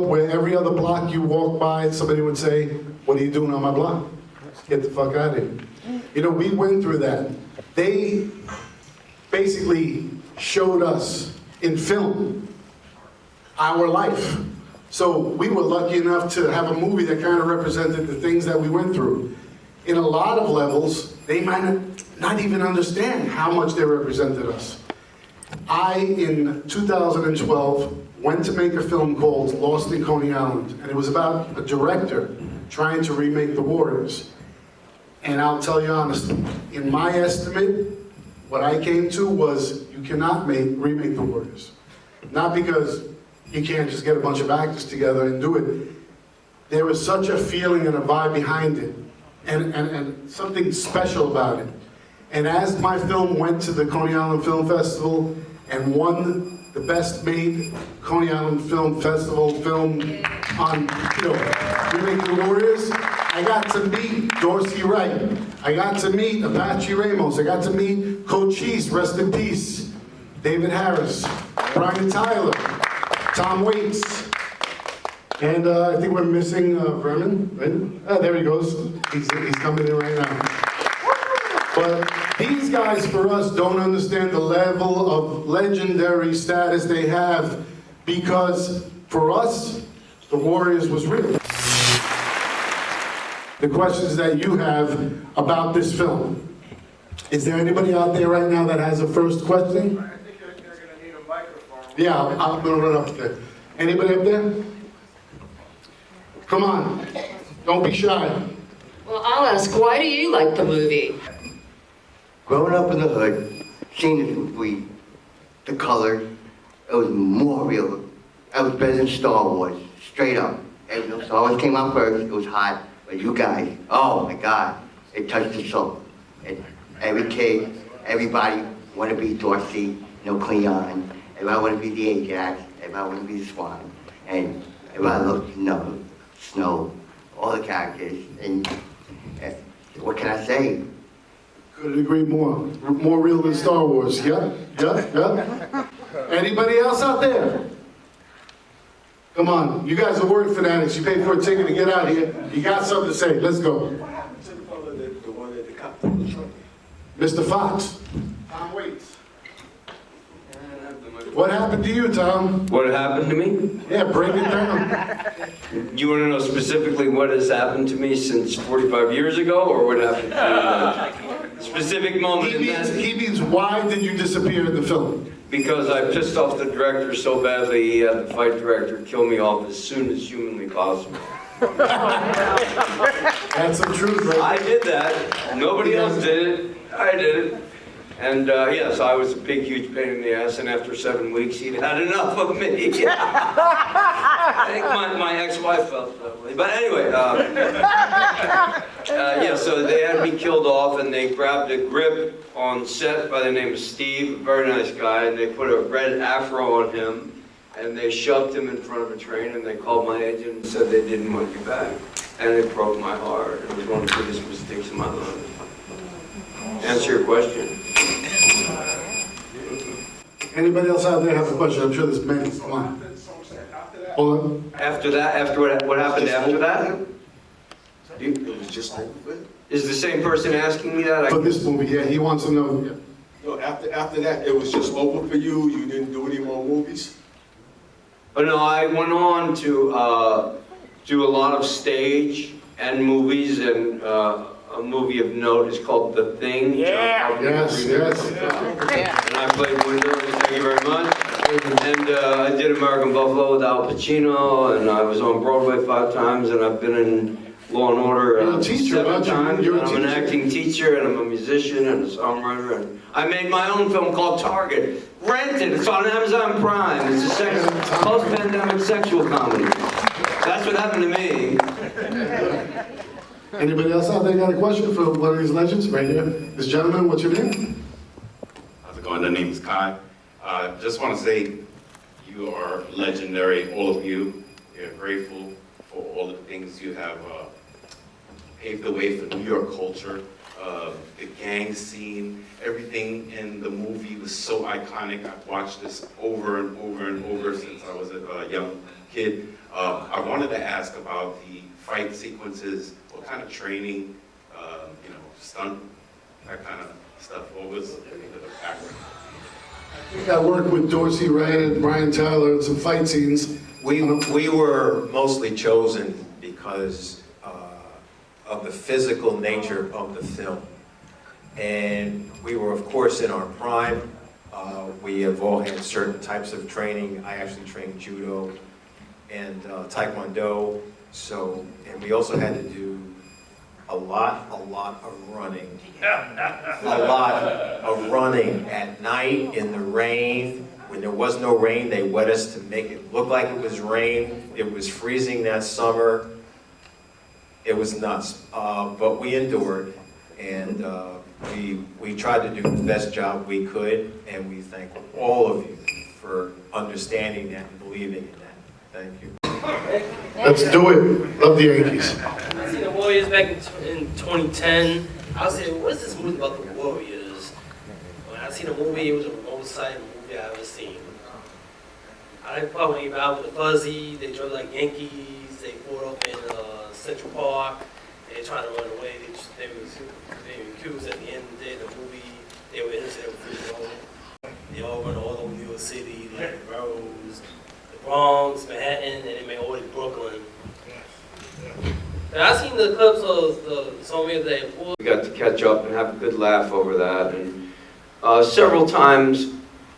Where every other block you walk by, somebody would say, "What are you doing on my block? Get the fuck out of here." You know, we went through that. They basically showed us in film our life. So we were lucky enough to have a movie that kind of represented the things that we went through. In a lot of levels, they might not even understand how much they represented us. I, in 2012, went to make a film called Lost in Coney Island, and it was about a director trying to remake The Warriors. And I'll tell you honestly, in my estimate, what I came to was you cannot remake The Warriors. Not because you can't just get a bunch of actors together and do it. There was such a feeling and a vibe behind it, and something special about it. And as my film went to the Coney Island Film Festival and won the best made Coney Island Film Festival film on, Remake the Warriors, I got to meet DORSEY WRIGHT. I got to meet APACHE Ramos. I got to meet Cochise, rest in peace, David Harris, Brian Tyler, Tom Waits, and I think we're missing Vernon, right? There he goes. He's coming in right now. But these guys, for us, don't understand the level of legendary status they have, because for us, the Warriors was real. The questions that you have about this film. Is there anybody out there right now that has a first question? I think you're going to need a microphone. Yeah, I'm going to run up there. Anybody up there? Come on. Don't be shy. Well, I'll ask, why do you like the movie? Growing up in the hood, seeing this movie, the color, it was more real. It was better than Star Wars, straight up. And Star Wars came out first, it was hot. But you guys, oh my God, it touched the soul. And every kid, everybody want to be Dorsey, Cleon. Everybody want to be the Ajax. Everybody want to be the Swan. And everybody looked, Snow, all the characters. And what can I say? Couldn't agree more. More real than Star Wars. Yep. Anybody else out there? Come on, you guys are word fanatics. You paid for a ticket to get out here. You got something to say. Let's go. What happened to the fellow, the one that the cop took the truck? Mr. Fox. Tom Waits. What happened to you, Tom? What happened to me? Yeah, break it down. You want to know specifically what has happened to me since 45 years ago, or what happened to me in a specific moment in that? He means why did you disappear in the film? Because I pissed off the director so badly, he had the fight director kill me off as soon as humanly possible. That's the truth, right? I did that. Nobody else did it. I did it. And yes, I was a big, huge pain in the ass, and after 7 weeks, he'd had enough of me. I think my ex-wife felt that way. But anyway, yeah, so they had me killed off, and they grabbed a grip on set by the name of Steve, a very nice guy, and they put a red afro on him, and they shoved him in front of a train, and they called my agent and said they didn't want you back. And it broke my heart. It was one of the biggest mistakes of my life. Answer your question. Anybody else out there have a question? I'm sure there's many. Come on. Hold on. After that, after what happened after that? It was just over with. Is the same person asking me that? For this movie, yeah, he wants to know. No, after that, it was just over for you. You didn't do any more movies. Oh no, I went on to do a lot of stage and movies, and a movie of note is called The Thing. Yeah. Yes. And I played Windows, thank you very much. And I did American Buffalo with Al Pacino, and I was on Broadway 5 times, and I've been in Law and Order 7 times. And I'm an acting teacher, and I'm a musician, and a songwriter, and I made my own film called Target. Rent it, it's on Amazon Prime. It's a post-pandemic sexual comedy. That's what happened to me. Anybody else out there got a question for one of these legends? Right here. This gentleman, what's your name? How's it going? The name is Kai. Just want to say you are legendary, all of you. We're grateful for all the things you have paved the way for New York culture. The gang scene, everything in the movie was so iconic. I've watched this over and over and over since I was a young kid. I wanted to ask about the fight sequences, what kind of training, you know, stunt, that kind of stuff. What was the background? I think I worked with Dorsey, Ryan, and Brian Tyler in some fight scenes. We were mostly chosen because of the physical nature of the film. And we were, of course, in our prime. We have all had certain types of training. I actually trained judo and taekwondo. So, and we also had to do a lot of running. A lot of running at night in the rain. When there was no rain, they wet us to make it look like it was rain. It was freezing that summer. It was nuts, but we endured, and we tried to do the best job we could, and we thank all of you for understanding that and believing in that. Thank you. Let's do it. Love the Yankees. I seen the Warriors back in 2010. I was saying, what is this movie about the Warriors? When I seen the movie, it was the most exciting movie I ever seen. I probably even out with the Fuzzy. They drove like Yankees. They fought up in Central Park. They tried to run away. They were accused at the end of the day of the movie. They were innocent. They were free to go. They all run all over New York City. They had the boroughs, the Bronx, Manhattan, and they made all in Brooklyn. And I seen the clips of some of the We got to catch up and have a good laugh over that. And several times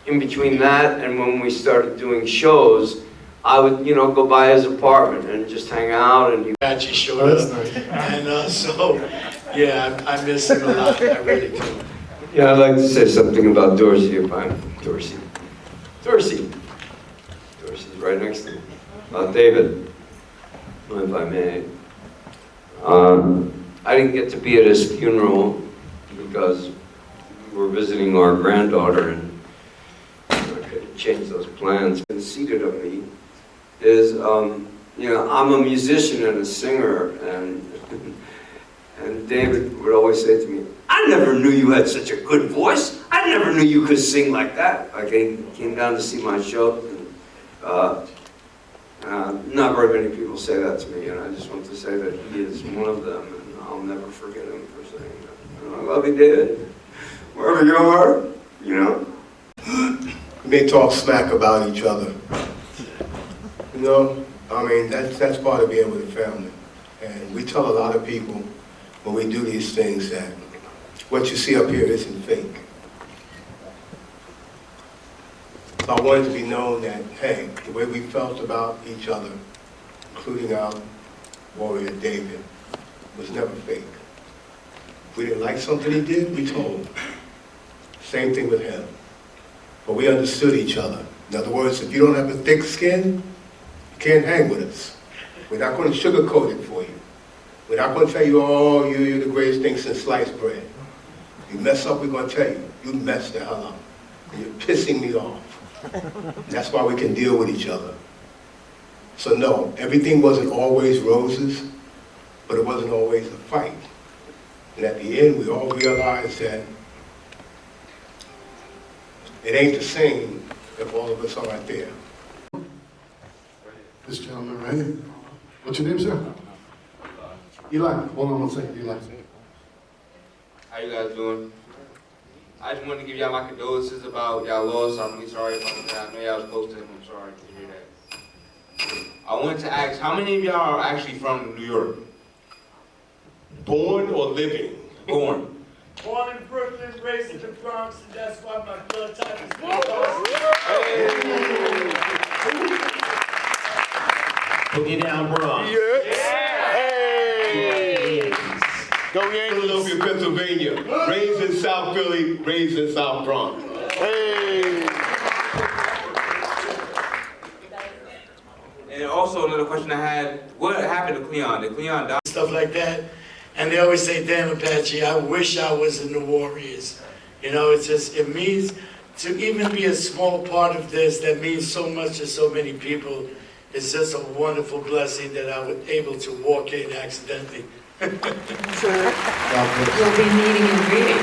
in between that and when we started doing shows, I would, you know, go by his apartment and just hang out, and he Apache showed Oh, that's up. nice. And yeah, I miss him a lot. I really do. Yeah, I'd like to say something about Dorsey if I'm Dorsey. Dorsey's right next to me. David, if I may. I didn't get to be at his funeral because we were visiting our granddaughter, and I couldn't change those plans. Conceited of me is, you know, I'm a musician and a singer, and David would always say to me, I never knew you had such a good voice. I never knew you could sing like that. Like, he came down to see my show, and not very many people say that to me, and I just want to say that he is one of them, and I'll never forget him for saying that. And I love you, David. Wherever you are, you know. We may talk smack about each other. You know, I mean, that's part of being with a family. And we tell a lot of people when we do these things that what you see up here isn't fake. So I wanted to be known that, hey, the way we felt about each other, including our warrior David, was never fake. If we didn't like something he did, we told him. Same thing with him. But we understood each other. In other words, if you don't have a thick skin, you can't hang with us. We're not going to sugarcoat it for you. We're not going to tell you, oh, you're the greatest thing since sliced bread. You mess up, we're going to tell you, you messed the hell up. And you're pissing me off. That's why we can deal with each other. So no, everything wasn't always roses, but it wasn't always a fight. And at the end, we all realized that it ain't the same if all of us aren't there. This gentleman right here. What's your name, sir? Eli. Hold on one second, Eli. How you guys doing? I just wanted to give y'all my condolences about y'all loss. I'm really sorry about that. I know y'all was close to him. I'm sorry to hear that. I wanted to ask, how many of y'all are actually from New York? Born or living? Born. Born in Brooklyn, raised in the Bronx, and that's why my blood type is Boogie down, Bronx. Go Yankees. Philadelphia, Pennsylvania. Raised in South Philly, raised in South Bronx. And also another question I had, what happened to Cleon? Did Cleon die? stuff like that. And they always say, damn Apache, I wish I was in the Warriors. You know, it's just, it means to even be a small part of this that means so much to so many people. It's just a wonderful blessing that I was able to walk in accidentally. You'll be meeting and greeting.